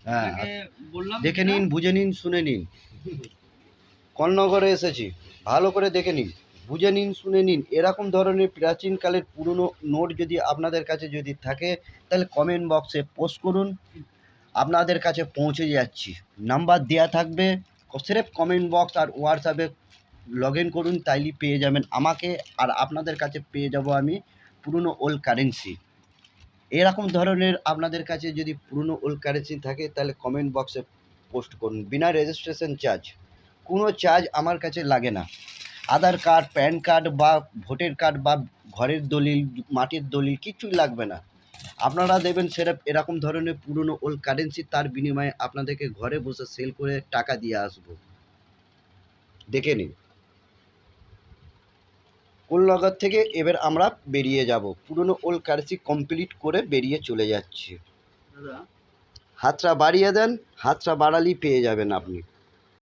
হ্যাঁ, আপনাকে বললাম দেখে যেটা, নিন, বুঝে নিন, শুনে নিন। কর্ণনগরে এসেছি, ভালো করে দেখে নিন, বুঝে নিন, শুনে নিন। এরকম ধরনের প্রাচীনকালের পুরনো নোট যদি আপনাদের কাছে যদি থাকে, তাহলে কমেন্ট বক্সে পোস্ট করুন, আপনাদের কাছে পৌঁছে যাচ্ছি। নাম্বার দেওয়া থাকবে, স্রেফ কমেন্ট বক্স আর হোয়াটসঅ্যাপে লগ ইন করুন, তাইলেই পেয়ে যাবেন আমাকে, আর আপনাদের কাছে পেয়ে যাব আমি পুরনো ওল্ড কারেন্সি। এরকম ধরনের আপনাদের কাছে যদি পুরনো ওল্ড কারেন্সি থাকে, তাহলে কমেন্ট বক্সে পোস্ট করুন, বিনা রেজিস্ট্রেশন চার্জ। কোনো চার্জ আমার কাছে লাগে না। আধার কার্ড, প্যান কার্ড বা ভোটার কার্ড বা ঘরের দলিল, মাটির দলিল কিছুই লাগবে না। আপনারা দেবেন সেরকম এরকম ধরনের পুরনো ওল্ড কারেন্সি, তার বিনিময়ে আপনাদেরকে ঘরে বসে সেল করে টাকা দিয়ে আসবো। দেখে নিন। কোলনগর থেকে এবার আমরা বেরিয়ে যাব, পুরনো ওল্ড কারেন্সি কমপ্লিট করে বেরিয়ে চলে যাচ্ছি। দাদা হাতটা বাড়িয়ে দেন, হাতটা বাড়ালেই পেয়ে যাবেন আপনি।